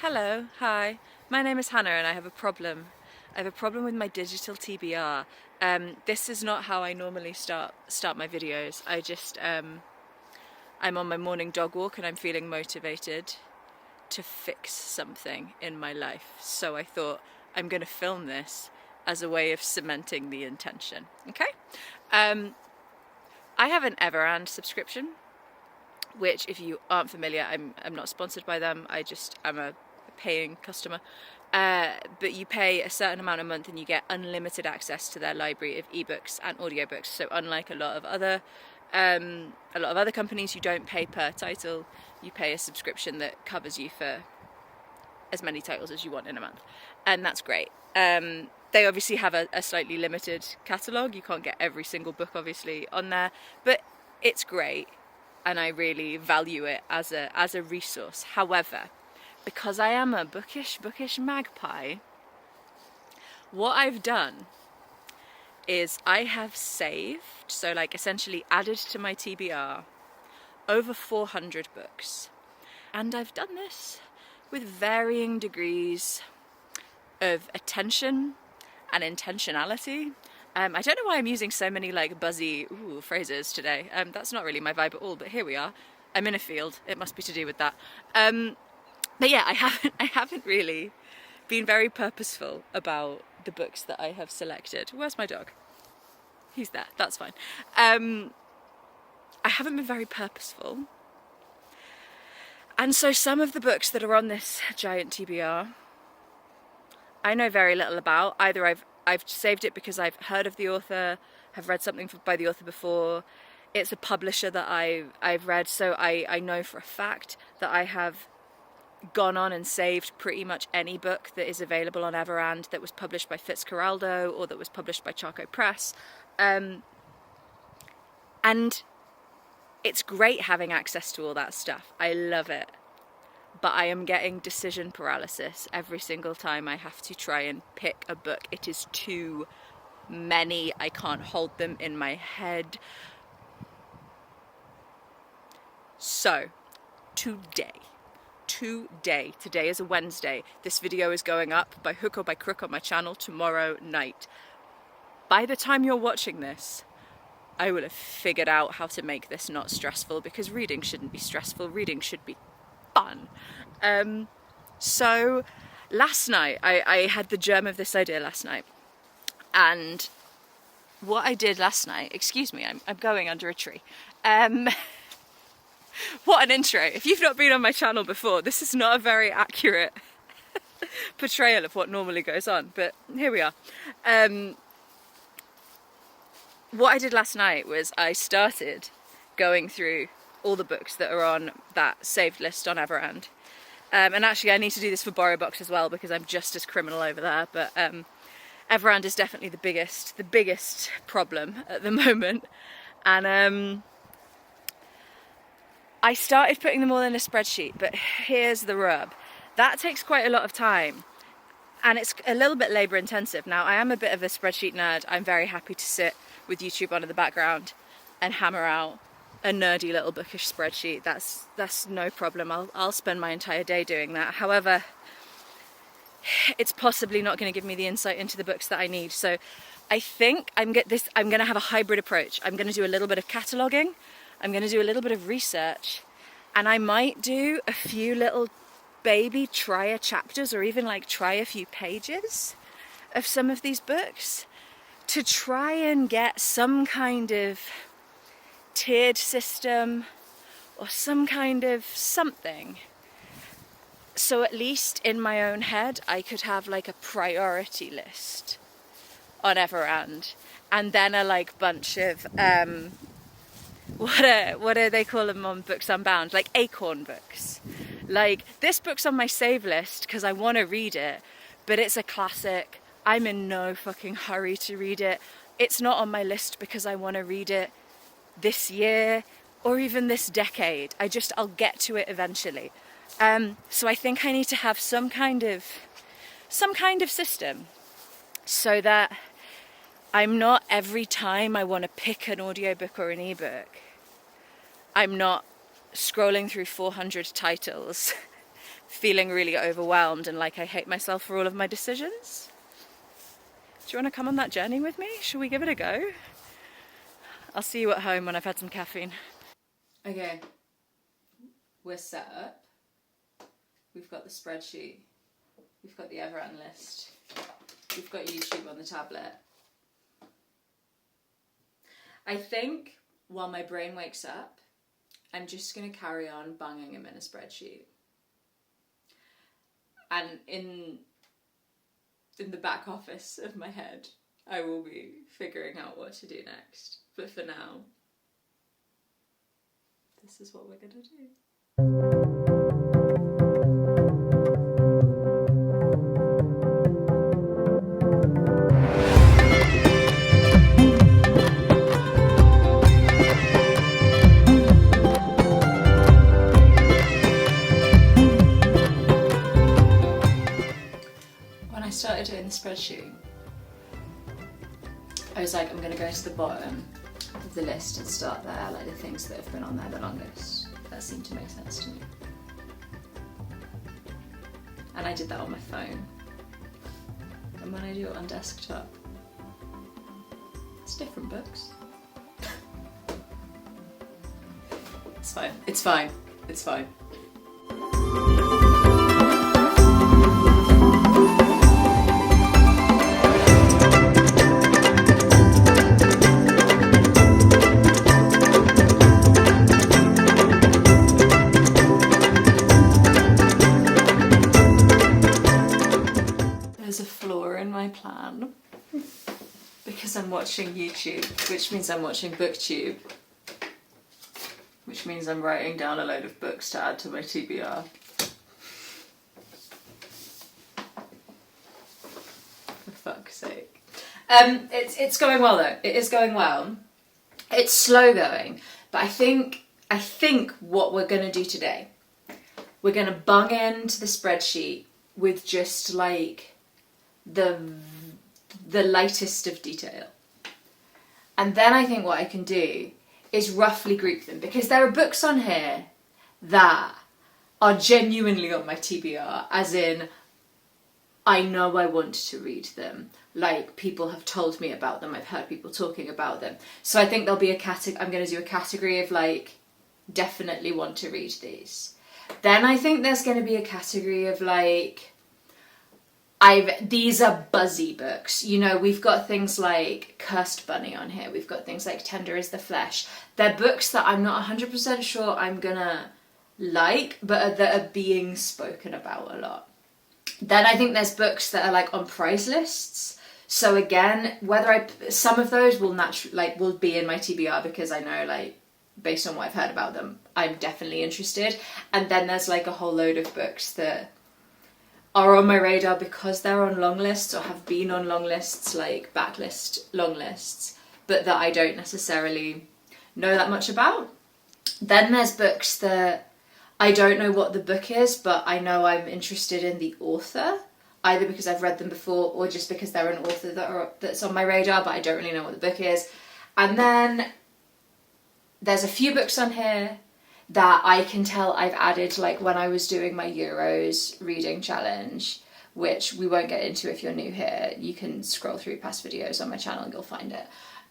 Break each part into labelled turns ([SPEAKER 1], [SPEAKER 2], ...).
[SPEAKER 1] Hello, hi. My name is Hannah and I have a problem. I have a problem with my digital TBR. This is not how I normally start my videos. I'm on my morning dog walk and I'm feeling motivated to fix something in my life. So I thought I'm going to film this as a way of cementing the intention. Okay? I have an Everand subscription, which, if you aren't familiar, I'm not sponsored by them. I'm a paying customer. But you pay a certain amount a month and you get unlimited access to their library of ebooks and audiobooks. So unlike a lot of other companies, you don't pay per title. You pay a subscription that covers you for as many titles as you want in a month, and that's great. They obviously have a slightly limited catalogue. You can't get every single book obviously on there, but it's great and I really value it as a resource. However, because I am a bookish magpie, what I've done is I have saved, so like essentially added to my TBR, over 400 books. And I've done this with varying degrees of attention and intentionality. I don't know why I'm using so many like buzzy phrases today. That's not really my vibe at all, but here we are. I'm in a field. It must be to do with that. But yeah, I haven't really been very purposeful about the books that I have selected. Where's my dog? He's there. That's fine. I haven't been very purposeful. And so some of the books that are on this giant TBR, I know very little about. Either I've saved it because I've heard of the author, have read something by the author before. It's a publisher that I've read, so I know for a fact that I have gone on and saved pretty much any book that is available on Everand that was published by Fitzcarraldo or that was published by Charco Press. And it's great having access to all that stuff. I love it. But I am getting decision paralysis every single time I have to try and pick a book. It is too many. I can't hold them in my head. So, today is a Wednesday. This video is going up by hook or by crook on my channel tomorrow night. By the time you're watching this, I will have figured out how to make this not stressful, because reading shouldn't be stressful. Reading should be fun. So last night, I had the germ of this idea last night. And what I did last night, excuse me, I'm going under a tree. What an intro. If you've not been on my channel before, this is not a very accurate portrayal of what normally goes on, but here we are. What I did last night was I started going through all the books that are on that saved list on Everand. And actually I need to do this for BorrowBox as well, because I'm just as criminal over there, but Everand is definitely the biggest problem at the moment. And I started putting them all in a spreadsheet, but here's the rub. That takes quite a lot of time, and it's a little bit labour intensive. Now, I am a bit of a spreadsheet nerd. I'm very happy to sit with YouTube on in the background and hammer out a nerdy little bookish spreadsheet. That's no problem. I'll spend my entire day doing that. However, it's possibly not going to give me the insight into the books that I need. So I think I'm going to have a hybrid approach. I'm going to do a little bit of cataloguing. I'm going to do a little bit of research, and I might do a few little baby try chapters, or even like try a few pages of some of these books to try and get some kind of tiered system or some kind of something. So at least in my own head, I could have like a priority list on Everand, and then a like bunch of what do they call them on Books Unbound? Like acorn books. Like, this book's on my save list because I want to read it, but it's a classic. I'm in no fucking hurry to read it. It's not on my list because I want to read it this year or even this decade. I'll get to it eventually. So I think I need to have some kind of system, so that I'm not, every time I want to pick an audiobook or an ebook, I'm not scrolling through 400 titles feeling really overwhelmed and like I hate myself for all of my decisions. Do you want to come on that journey with me? Shall we give it a go? I'll see you at home when I've had some caffeine. Okay, we're set up. We've got the spreadsheet. We've got the Everand list. We've got YouTube on the tablet. I think while my brain wakes up, I'm just going to carry on banging them in a spreadsheet. And in the back office of my head, I will be figuring out what to do next. But for now, this is what we're going to do. When I started doing the spreadsheet, I was like, I'm going to go to the bottom of the list and start there, like the things that have been on there the longest. That seemed to make sense to me. And I did that on my phone. And when I do it on desktop, it's different books. It's fine. It's fine. It's fine. There's a flaw in my plan because I'm watching YouTube, which means I'm watching BookTube, which means I'm writing down a load of books to add to my TBR. For fuck's sake. It's going well though. It is going well. It's slow going, but I think what we're gonna do today, we're gonna bung into the spreadsheet with just like the lightest of detail. And then I think what I can do is roughly group them, because there are books on here that are genuinely on my TBR, as in I know I want to read them, like people have told me about them, I've heard people talking about them. So I think there'll be I'm going to do a category of like definitely want to read these. Then I think there's going to be a category of like these are buzzy books. You know, we've got things like Cursed Bunny on here. We've got things like Tender is the Flesh. They're books that I'm not 100% sure I'm gonna like, but that are being spoken about a lot. Then I think there's books that are like on prize lists. So again, some of those will will be in my TBR because I know like based on what I've heard about them, I'm definitely interested. And then there's like a whole load of books that are on my radar because they're on long lists or have been on long lists, like backlist long lists, but that I don't necessarily know that much about. Then there's books that I don't know what the book is, but I know I'm interested in the author, either because I've read them before or just because they're an author that's on my radar, but I don't really know what the book is. And then there's a few books on here that I can tell I've added like when I was doing my Euros reading challenge, which we won't get into if you're new here. You can scroll through past videos on my channel and you'll find it.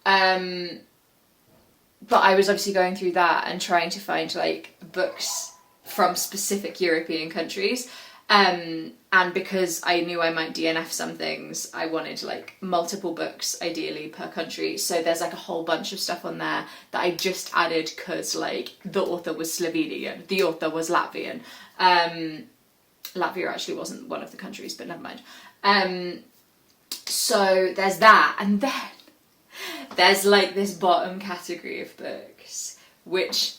[SPEAKER 1] But I was obviously going through that and trying to find like books from specific European countries. And because I knew I might DNF some things, I wanted like multiple books ideally per country. So there's like a whole bunch of stuff on there that I just added because like the author was Slovenian, the author was Latvian. Latvia actually wasn't one of the countries, but never mind. So there's that, and then there's like this bottom category of books, which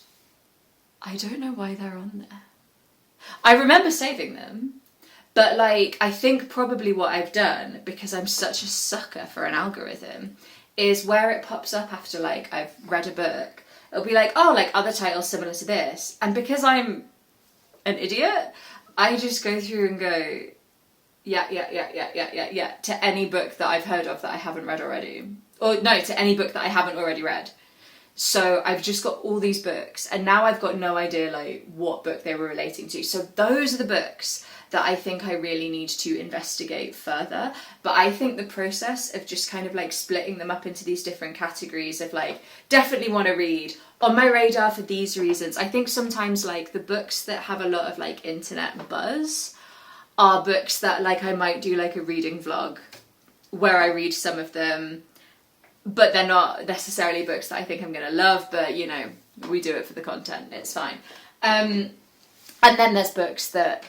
[SPEAKER 1] I don't know why they're on there. I remember saving them, but like I think probably what I've done, because I'm such a sucker for an algorithm, is where it pops up after like I've read a book, it'll be like, oh, like other titles similar to this, and because I'm an idiot, I just go through and go yeah to any book that I've heard of that I haven't read already, or no, to any book that I haven't already read. So I've just got all these books, and now I've got no idea like what book they were relating to. So those are the books that I think I really need to investigate further. But I think the process of just kind of like splitting them up into these different categories of like, definitely want to read, on my radar for these reasons. I think sometimes like the books that have a lot of like internet buzz are books that like I might do like a reading vlog where I read some of them, but they're not necessarily books that I think I'm going to love, but you know, we do it for the content, it's fine. And then there's books that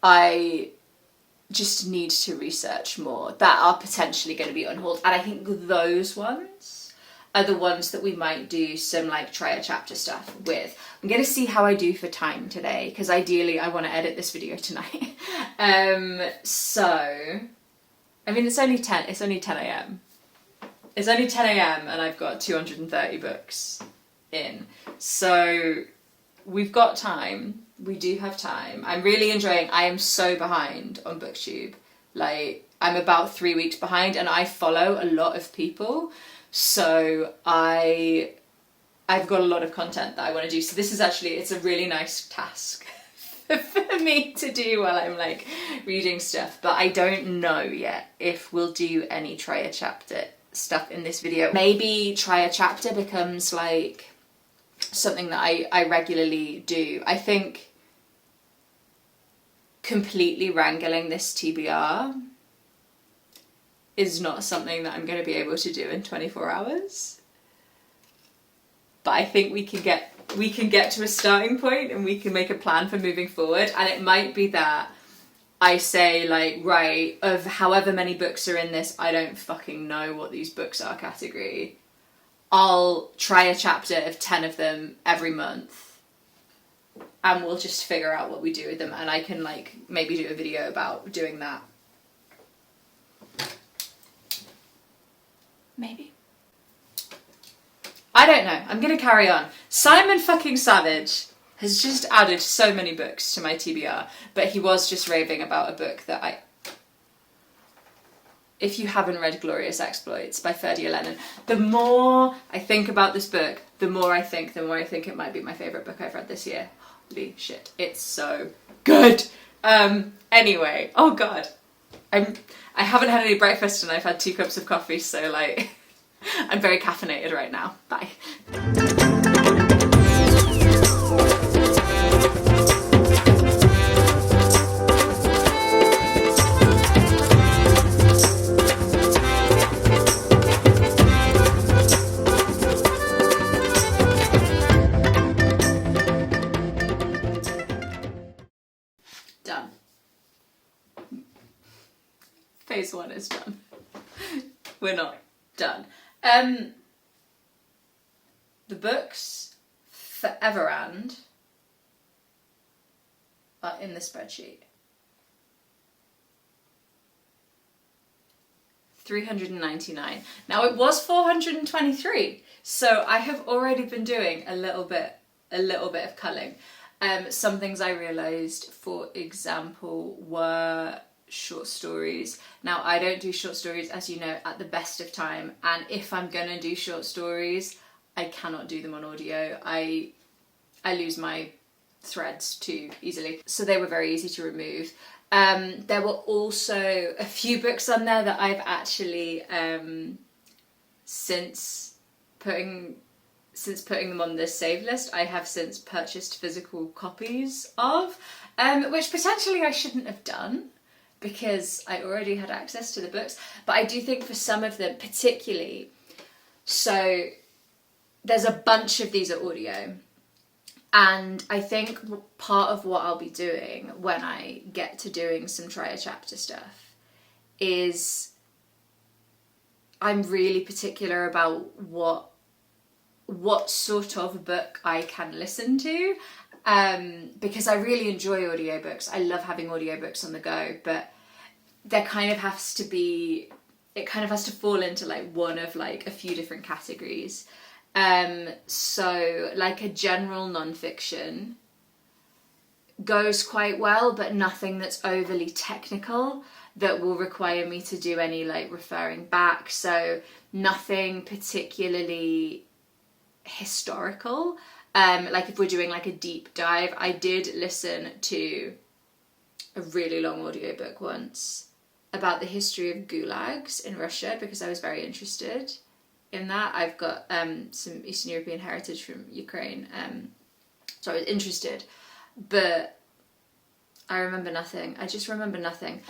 [SPEAKER 1] I just need to research more that are potentially going to be on hold, and I think those ones are the ones that we might do some like try a chapter stuff with. I'm going to see how I do for time today, because ideally I want to edit this video tonight. So I mean, it's only 10 a.m. It's only 10 a.m. and I've got 230 books in. So we've got time. We do have time. I'm really enjoying, I am so behind on BookTube. Like, I'm about 3 weeks behind, and I follow a lot of people. So I've got a lot of content that I want to do. So this is actually, it's a really nice task for me to do while I'm like reading stuff. But I don't know yet if we'll do any try a chapter stuff in this video. Maybe try a chapter becomes like something that I regularly do. I think completely wrangling this TBR is not something that I'm going to be able to do in 24 hours. But I think we can get to a starting point, and we can make a plan for moving forward. And it might be that I say like, right, of however many books are in this, I don't fucking know what these books are category. I'll try a chapter of 10 of them every month, and we'll just figure out what we do with them, and I can like maybe do a video about doing that. Maybe. I don't know. I'm gonna carry on. Simon fucking Savidge has just added so many books to my TBR, but he was just raving about a book that if you haven't read Glorious Exploits by Ferdia Lennon, the more I think about this book, the more I think it might be my favourite book I've read this year. Holy shit, it's so good. Anyway, oh god. I haven't had any breakfast and I've had 2 cups of coffee, so like, I'm very caffeinated right now. Bye. Done. Phase 1 is done. We're not done. The books for Everand are in the spreadsheet. 399. Now it was 423, so I have already been doing a little bit of culling. Some things I realised, for example, were short stories. Now I don't do short stories, as you know, at the best of time, and if I'm gonna do short stories, I cannot do them on audio. I lose my threads too easily, so they were very easy to remove. There were also a few books on there that I've actually since putting them on this save list, I have since purchased physical copies of, which potentially I shouldn't have done because I already had access to the books. But I do think for some of them, particularly, so there's a bunch of these are audio. And I think part of what I'll be doing when I get to doing some try a chapter stuff is I'm really particular about what sort of book I can listen to, because I really enjoy audiobooks. I love having audiobooks on the go, but it kind of has to fall into like one of like a few different categories. So like a general non-fiction goes quite well, but nothing that's overly technical that will require me to do any like referring back. So nothing particularly historical. Like if we're doing like a deep dive, I did listen to a really long audiobook once about the history of gulags in Russia because I was very interested in that. I've got some Eastern European heritage from Ukraine, so I was interested, but I remember nothing. I just remember nothing.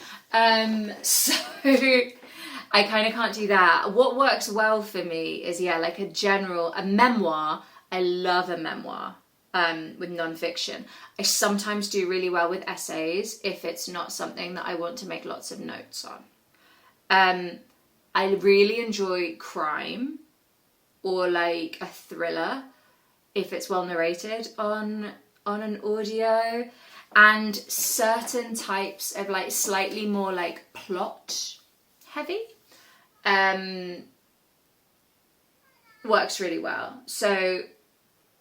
[SPEAKER 1] So I kind of can't do that. What works well for me is, yeah, like a memoir. I love a memoir with non-fiction. I sometimes do really well with essays if it's not something that I want to make lots of notes on. I really enjoy crime or like a thriller if it's well narrated on an audio, and certain types of like slightly more like plot heavy works really well. So,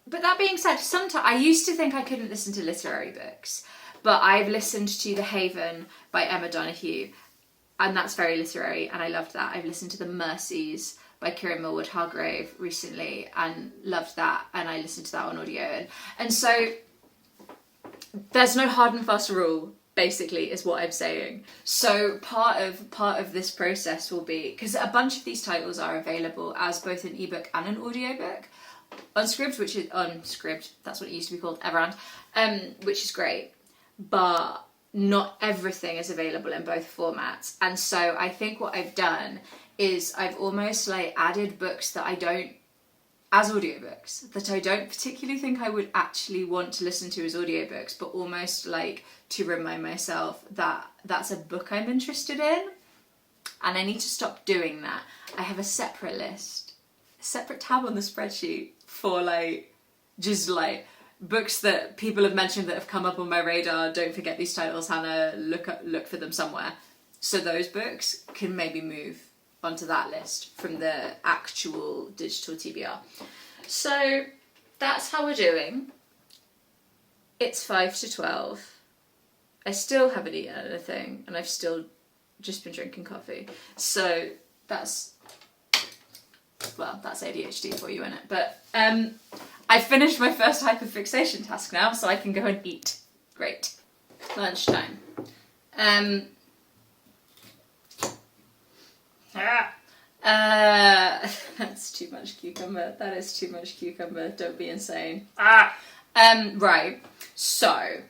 [SPEAKER 1] but that being said, sometimes I used to think I couldn't listen to literary books, but I've listened to The Haven by Emma Donoghue, and that's very literary, and I loved that. I've listened to The Mercies by Kieran Millwood Hargrave recently and loved that, and I listened to that on audio. And so there's no hard and fast rule, basically, is what I'm saying. So part of this process will be, because a bunch of these titles are available as both an ebook and an audiobook on Scribd, that's what it used to be called, Everand, which is great, but not everything is available in both formats. And so I think what I've done is I've almost like added books that I don't, as audiobooks, that I don't particularly think I would actually want to listen to as audiobooks, but almost like to remind myself that that's a book I'm interested in, and I need to stop doing that. I have a separate list, a separate tab on the spreadsheet for like, just like books that people have mentioned that have come up on my radar. Don't forget these titles, Hannah, look for them somewhere. So those books can maybe move onto that list from the actual digital TBR. So that's how we're doing. It's 5 to 12. I still haven't eaten anything, and I've still just been drinking coffee. So that's ADHD for you, innit? But I finished my first hyperfixation task now, so I can go and eat. Great. Lunchtime. That's too much cucumber. That is too much cucumber. Don't be insane. Right. So,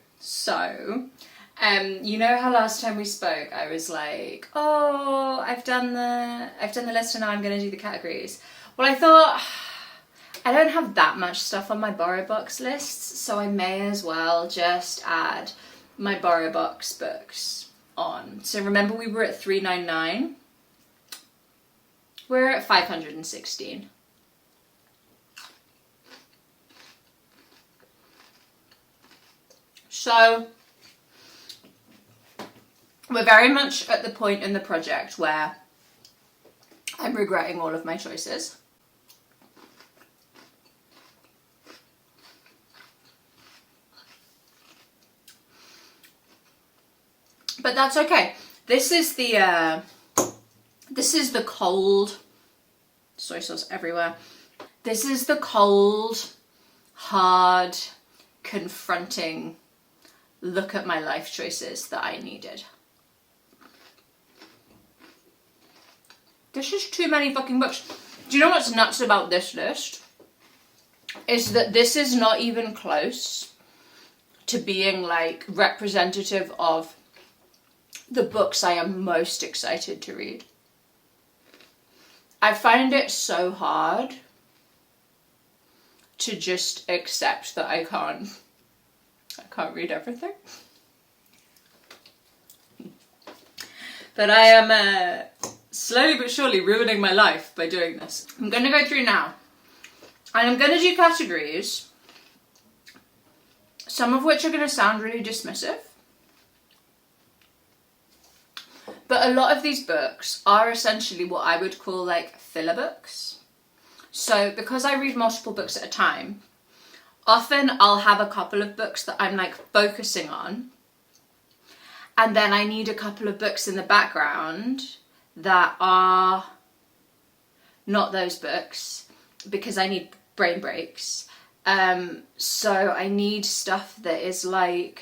[SPEAKER 1] you know how last time we spoke, I was like, oh, I've done the list and now I'm going to do the categories. Well, I thought I don't have that much stuff on my BorrowBox lists, so I may as well just add my BorrowBox books on. So remember we were at $3.99. We're at 516. So we're very much at the point in the project where I'm regretting all of my choices. But that's okay. This is the cold, soy sauce everywhere. This is the cold, hard, confronting look at my life choices that I needed. This is too many fucking books. Do you know what's nuts about this list? Is that this is not even close to being like representative of the books I am most excited to read. I find it so hard to just accept that I can't read everything. But I am slowly but surely ruining my life by doing this. I'm going to go through now, and I'm going to do categories, some of which are going to sound really dismissive. But a lot of these books are essentially what I would call like filler books. So because I read multiple books at a time, often I'll have a couple of books that I'm like focusing on, and then I need a couple of books in the background that are not those books because I need brain breaks. So I need stuff that is like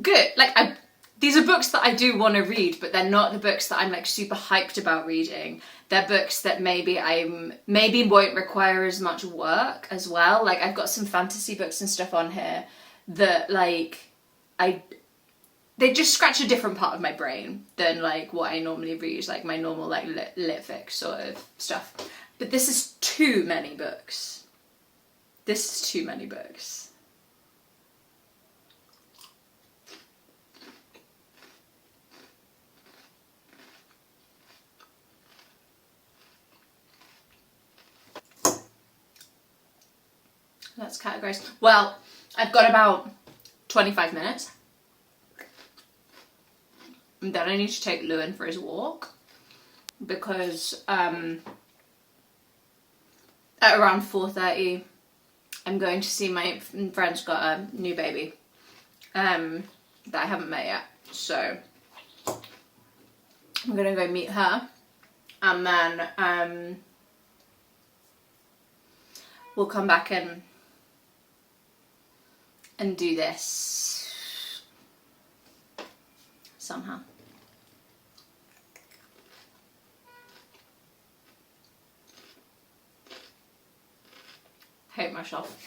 [SPEAKER 1] good. Like these are books that I do want to read, but they're not the books that I'm like super hyped about reading. They're books that maybe won't require as much work as well. Like I've got some fantasy books and stuff on here that like they just scratch a different part of my brain than like what I normally read, like my normal like lit fic sort of stuff. But this is too many books. This is too many books. Let's categorize. Well, I've got about 25 minutes. And then I need to take Lewin for his walk. Because at around 4:30, I'm going to see my friend's got a new baby. That I haven't met yet. So I'm going to go meet her. And then we'll come back and do this somehow. Hate myself.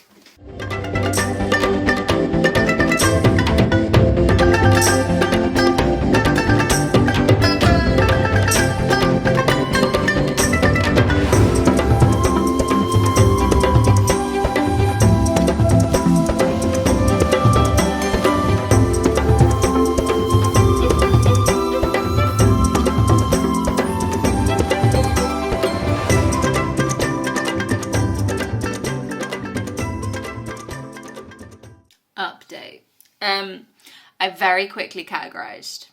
[SPEAKER 1] Update. I very quickly categorized.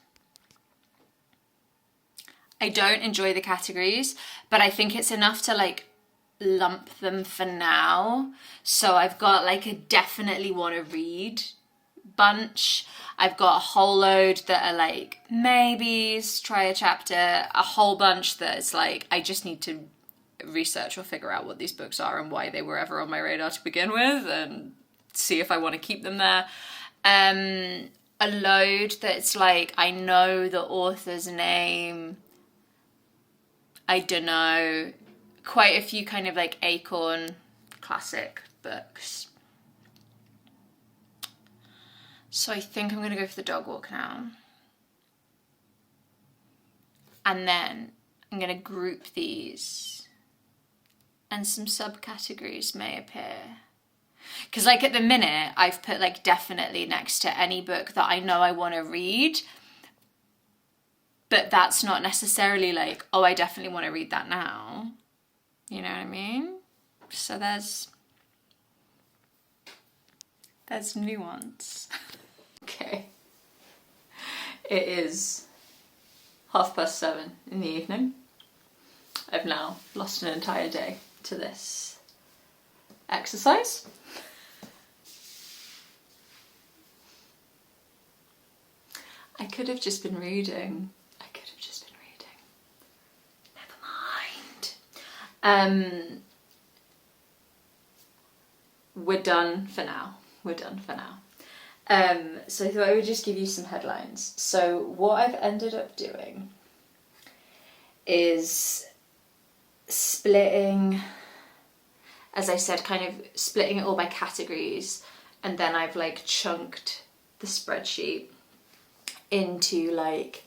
[SPEAKER 1] I don't enjoy the categories, but I think it's enough to like lump them for now. So I've got like a definitely want to read bunch. I've got a whole load that are like maybes, try a chapter, a whole bunch that's like I just need to research or figure out what these books are and why they were ever on my radar to begin with, and see if I want to keep them there. A load that's like I know the author's name, I don't know, quite a few kind of like Acorn classic books. So I think I'm gonna go for the dog walk now. And then I'm gonna group these and some subcategories may appear. Because like at the minute, I've put like definitely next to any book that I know I want to read. But that's not necessarily like, oh, I definitely want to read that now. You know what I mean? So there's nuance. Okay. It is 7:30 in the evening. I've now lost an entire day to this exercise. I could have just been reading. Never mind. We're done for now. So I thought I would just give you some headlines. So what I've ended up doing is splitting, as I said, kind of splitting it all by categories, and then I've like chunked the spreadsheet into like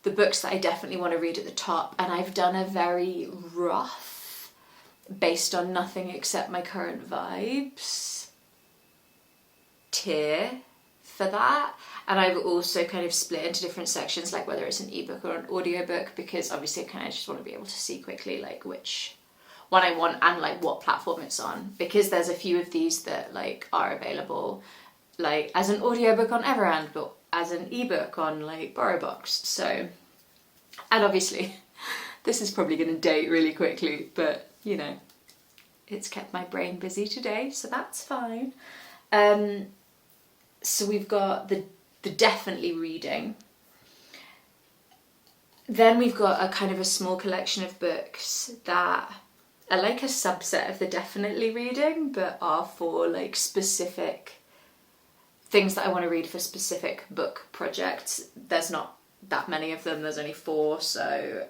[SPEAKER 1] the books that I definitely want to read at the top, and I've done a very rough, based on nothing except my current vibes, tier for that. And I've also kind of split into different sections, like whether it's an ebook or an audiobook, because obviously I kind of just want to be able to see quickly like which one I want and like what platform it's on, because there's a few of these that like are available like as an audiobook on Everand, but as an ebook on like BorrowBox. So, and obviously this is probably going to date really quickly, but you know, it's kept my brain busy today, so that's fine. So we've got the definitely reading. Then we've got a kind of a small collection of books that are like a subset of the definitely reading, but are for like specific things that I want to read for specific book projects. There's not that many of them, there's only 4, so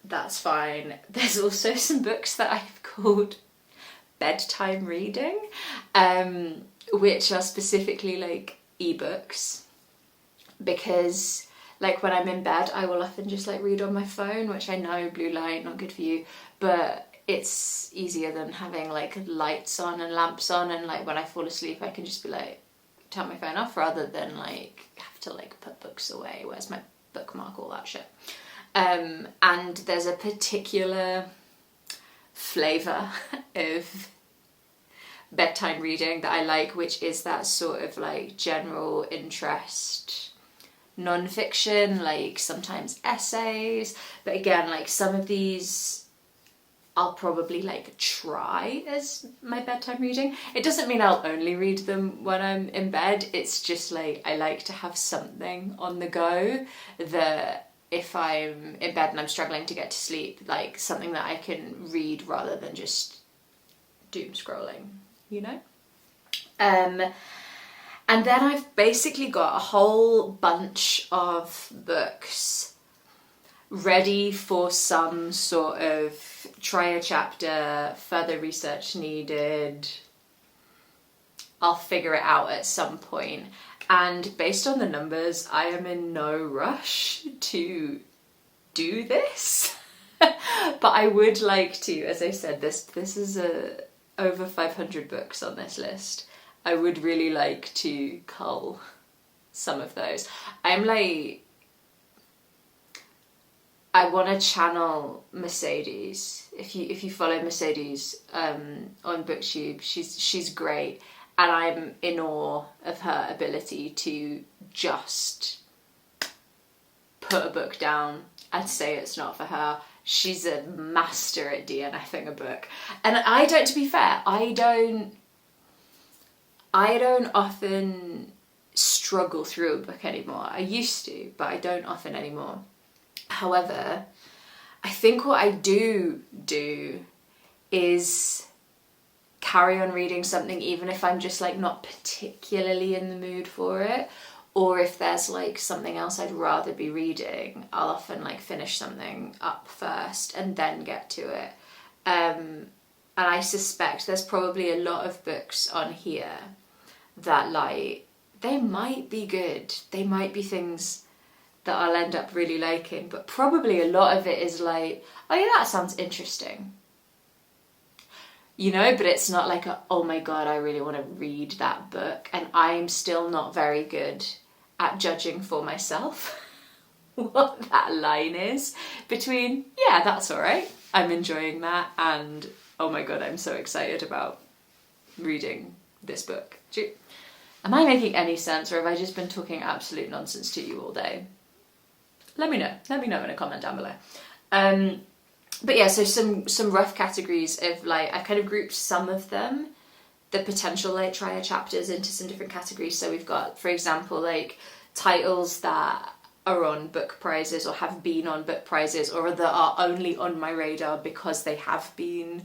[SPEAKER 1] that's fine. There's also some books that I've called bedtime reading, which are specifically like ebooks, because like when I'm in bed I will often just like read on my phone, which I know blue light, not good for you, but it's easier than having like lights on and lamps on, and like when I fall asleep I can just be like turn my phone off rather than like have to like put books away, where's my bookmark, all that shit. And there's a particular flavour of bedtime reading that I like, which is that sort of like general interest non-fiction, like sometimes essays, but again, like some of these I'll probably like try as my bedtime reading. It doesn't mean I'll only read them when I'm in bed, it's just like I like to have something on the go that if I'm in bed and I'm struggling to get to sleep, like something that I can read rather than just doom scrolling, you know? And then I've basically got a whole bunch of books ready for some sort of try a chapter, further research needed, I'll figure it out at some point. And based on the numbers, I am in no rush to do this. But I would like to, as I said, this is over 500 books on this list. I would really like to cull some of those. I'm like, I want to channel Mercedes. If you follow Mercedes on BookTube, she's great. And I'm in awe of her ability to just put a book down and say it's not for her. She's a master at DNFing a book. And I don't, to be fair, I don't often struggle through a book anymore. I used to, but I don't often anymore. However, I think what I do is carry on reading something even if I'm just like not particularly in the mood for it, or if there's like something else I'd rather be reading, I'll often like finish something up first and then get to it. And I suspect there's probably a lot of books on here that like, they might be good, they might be things that I'll end up really liking, but probably a lot of it is like, oh yeah, that sounds interesting. You know, but it's not like oh my god, I really want to read that book. And I'm still not very good at judging for myself what that line is between, yeah, that's all right, I'm enjoying that, and oh my god, I'm so excited about reading this book. Am I making any sense, or have I just been talking absolute nonsense to you all day? Let me know in a comment down below. But yeah, so some rough categories of like, I kind of grouped some of them, the potential like try chapters, into some different categories. So we've got, for example, like titles that are on book prizes or have been on book prizes, or that are only on my radar because they have been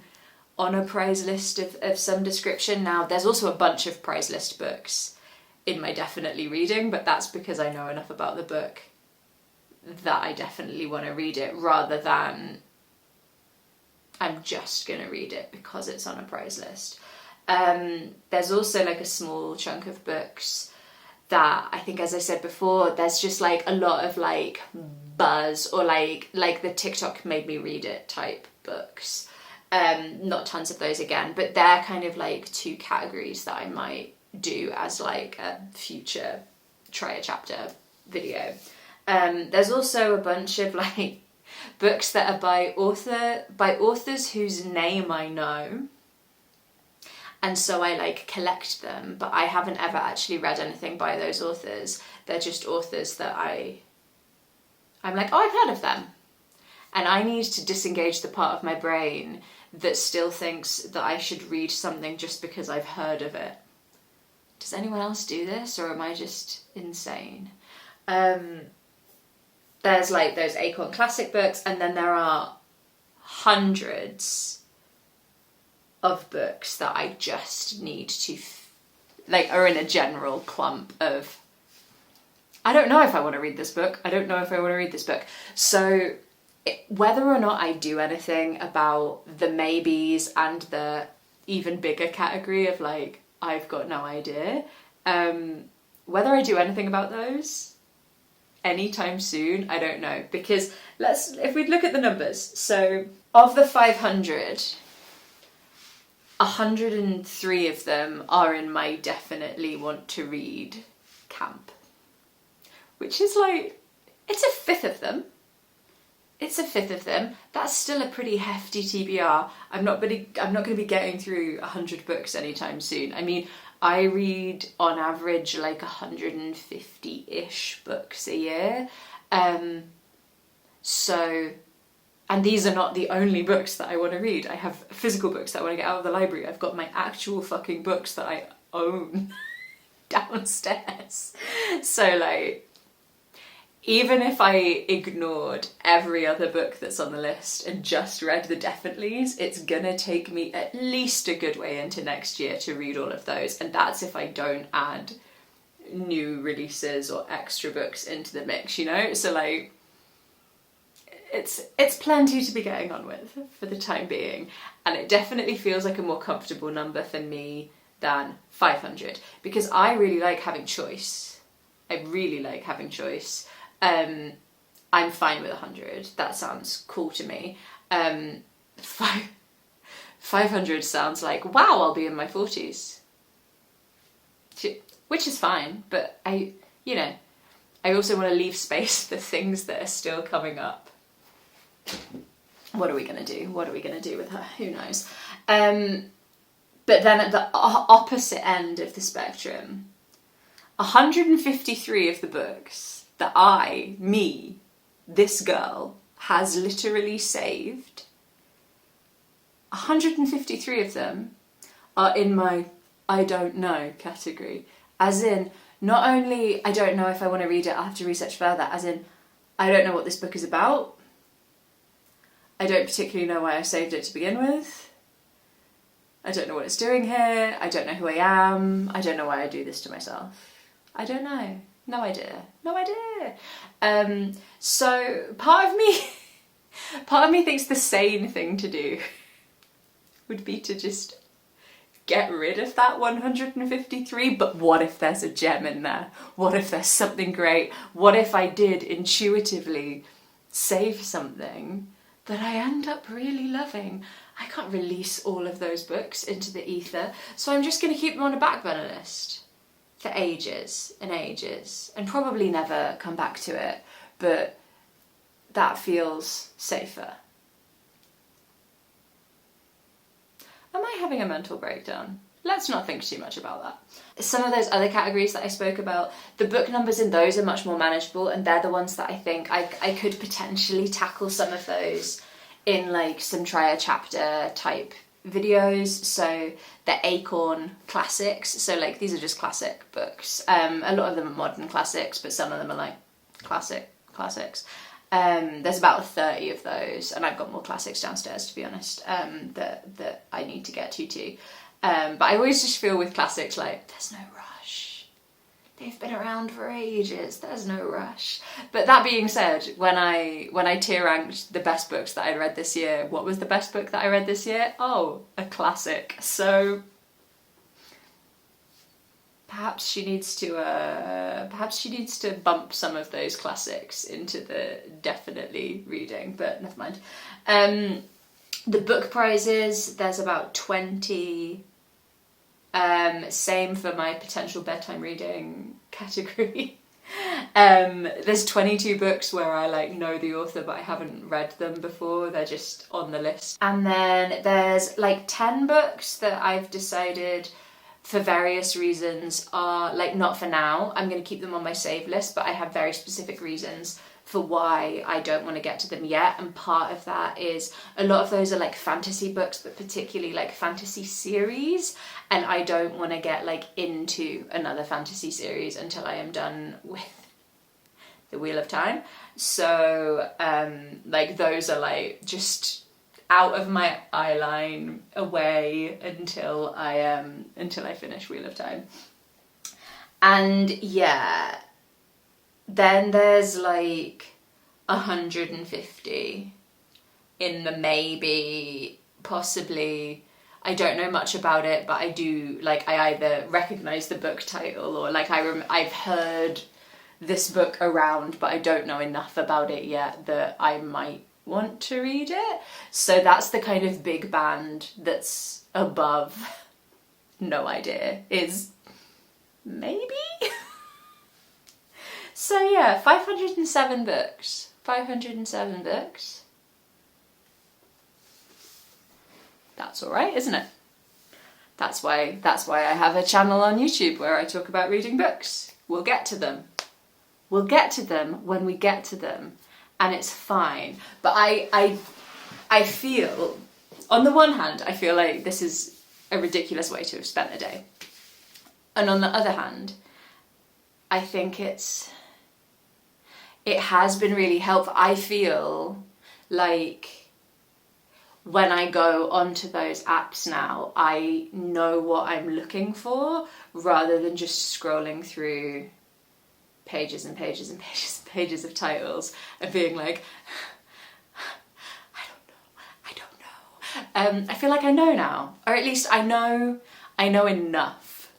[SPEAKER 1] on a prize list of some description. Now, there's also a bunch of prize list books in my definitely reading, but that's because I know enough about the book that I definitely want to read it, rather than I'm just going to read it because it's on a prize list. There's also like a small chunk of books that I think, as I said before, there's just like a lot of like buzz, or like the TikTok made me read it type books. Not tons of those again, but they're kind of like 2 categories that I might do as like a future try a chapter video. There's also a bunch of like books that are by authors whose name I know, and so I like collect them, but I haven't ever actually read anything by those authors. They're just authors that I'm like, oh, I've heard of them, and I need to disengage the part of my brain that still thinks that I should read something just because I've heard of it. Does anyone else do this, or am I just insane? There's like those Acorn Classic books, and then there are hundreds of books that I just need to, like, are in a general clump of, I don't know if I want to read this book. I don't know if I want to read this book. So whether or not I do anything about the maybes and the even bigger category of like, I've got no idea, whether I do anything about those anytime soon, I don't know. Because if we look at the numbers, so of the 500, 103 of them are in my definitely want to read camp. Which is like, it's a fifth of them. It's a fifth of them. That's still a pretty hefty TBR. I'm not going to be getting through 100 books anytime soon. I mean, I read on average like 150-ish books a year. So, and these are not the only books that I want to read. I have physical books that I want to get out of the library. I've got my actual fucking books that I own downstairs. So like, even if I ignored every other book that's on the list and just read the definitely's, it's gonna take me at least a good way into next year to read all of those. And that's if I don't add new releases or extra books into the mix, you know? So like, it's plenty to be getting on with for the time being. And it definitely feels like a more comfortable number for me than 500, because I really like having choice. I really like having choice. I'm fine with 100. That sounds cool to me. 500 sounds like, wow, I'll be in my 40s. Which is fine, but I also want to leave space for things that are still coming up. What are we going to do? What are we going to do with her? Who knows? But then at the opposite end of the spectrum, 153 of the books that this girl, has literally saved, 153 of them are in my I don't know category. As in, not only I don't know if I want to read it, I'll have to research further, as in, I don't know what this book is about. I don't particularly know why I saved it to begin with. I don't know what it's doing here. I don't know who I am. I don't know why I do this to myself. I don't know. No idea. No idea. So part of me thinks the sane thing to do would be to just get rid of that 153, but what if there's a gem in there? What if there's something great? What if I did intuitively save something that I end up really loving? I can't release all of those books into the ether, so I'm just going to keep them on a back burner list for ages and ages, and probably never come back to it, but that feels safer. Am I having a mental breakdown? Let's not think too much about that. Some of those other categories that I spoke about, the book numbers in those are much more manageable, and they're the ones that I think I could potentially tackle some of those in like some try a chapter type videos. So the Acorn classics, so like these are just classic books. A lot of them are modern classics, but some of them are like classics. There's about 30 of those, and I've got more classics downstairs, to be honest, that I need to get to too. But I always just feel with classics like, there's no rush. They've been around for ages, there's no rush. But that being said, when I tier ranked the best books that I read this year, what was the best book that I read this year? Oh, a classic. So perhaps she needs to bump some of those classics into the definitely reading, but never mind. The book prizes, there's about 20. Same for my potential bedtime reading category. There's 22 books where I like know the author but I haven't read them before, they're just on the list. And then there's like 10 books that I've decided for various reasons are like not for now. I'm going to keep them on my save list, but I have very specific reasons for why I don't want to get to them yet, and part of that is a lot of those are like fantasy books, but particularly like fantasy series, and I don't want to get like into another fantasy series until I am done with The Wheel of Time. So like those are like just out of my eye line, away until I finish Wheel of Time. And yeah, then there's like 150 in the maybe, possibly. I don't know much about it, but I do, like, I either recognise the book title or like I've heard this book around, but I don't know enough about it yet that I might want to read it. So that's the kind of big band that's above no idea, is maybe. So yeah, 507 books. 507 books. That's all right, isn't it? That's why I have a channel on YouTube where I talk about reading books. We'll get to them. We'll get to them when we get to them, and it's fine. But I feel, on the one hand, I feel like this is a ridiculous way to have spent a day. And on the other hand, I think it has been really helpful. I feel like when I go onto those apps now, I know what I'm looking for rather than just scrolling through pages and pages and pages and pages of titles and being like, I don't know. I feel like I know now, or at least I know enough.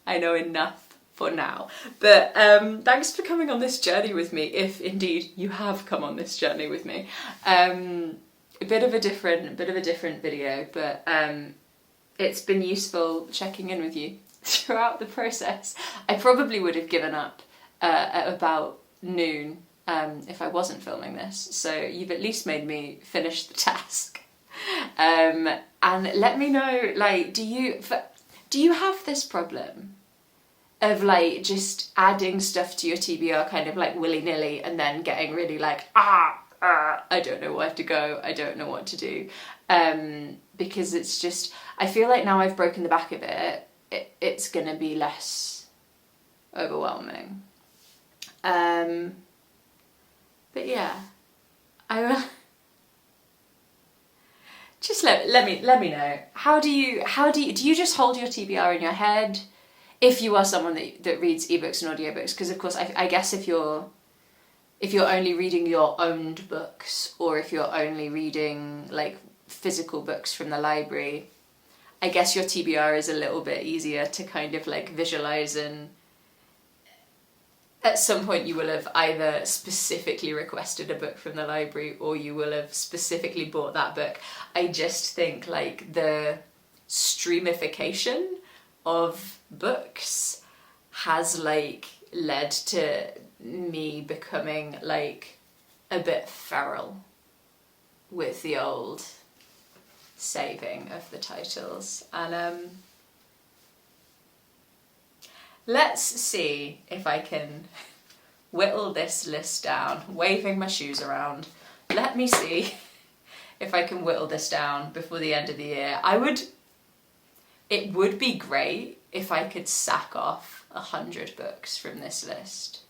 [SPEAKER 1] I know enough for now. But thanks for coming on this journey with me, if indeed you have come on this journey with me. A bit of a different video, but it's been useful checking in with you throughout the process. I probably would have given up at about noon if I wasn't filming this, so you've at least made me finish the task. And let me know, like, do you have this problem of like just adding stuff to your TBR kind of like willy-nilly and then getting really like, I don't know where to go, I don't know what to do, because it's just, I feel like now I've broken the back of it, it's gonna be less overwhelming. But yeah, I will. Just let me know. Do you just hold your TBR in your head? If you are someone that reads ebooks and audiobooks, because of course I guess if you're only reading your owned books, or if you're only reading like physical books from the library, I guess your TBR is a little bit easier to kind of like visualize, and at some point you will have either specifically requested a book from the library or you will have specifically bought that book. I just think like the streamification of books has like led to me becoming like a bit feral with the old saving of the titles, and let's see if I can whittle this list down, waving my shoes around. Let me see if I can whittle this down before the end of the year. It would be great if I could sack off 100 books from this list.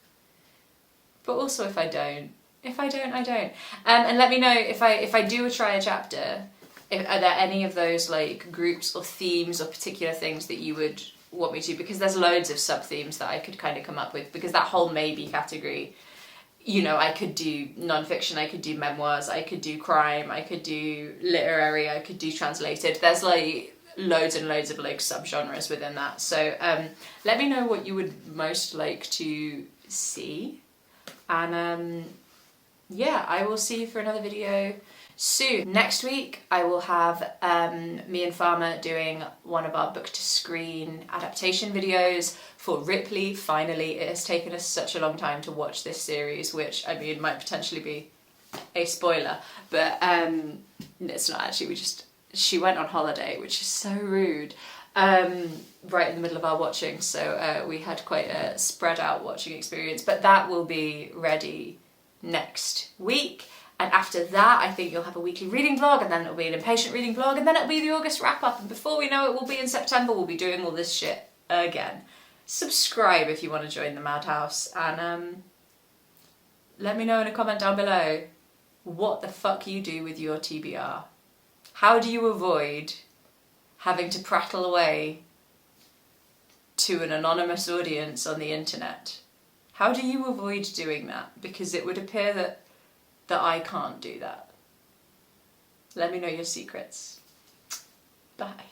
[SPEAKER 1] But also if I don't, I don't. And let me know if I do try a chapter, are there any of those like groups or themes or particular things that you would want me to, because there's loads of sub-themes that I could kind of come up with, because that whole maybe category, you know, I could do non-fiction, I could do memoirs, I could do crime, I could do literary, I could do translated. There's like loads and loads of like sub-genres within that. So let me know what you would most like to see, and yeah, I will see you for another video soon. Next week I will have me and Farmer doing one of our book to screen adaptation videos for Ripley. Finally, it has taken us such a long time to watch this series, which I mean might potentially be a spoiler, but it's not actually. She went on holiday, which is so rude, right in the middle of our watching, so we had quite a spread out watching experience, but that will be ready next week. And after that, I think you'll have a weekly reading vlog, and then it'll be an impatient reading vlog, and then it'll be the August wrap up. And before we know it, we'll be in September. We'll be doing all this shit again. Subscribe if you want to join the madhouse, and let me know in a comment down below what the fuck you do with your TBR.
[SPEAKER 2] How do you avoid having to prattle away to an anonymous audience on the internet? How do you avoid doing that? Because it would appear that I can't do that. Let me know your secrets. Bye.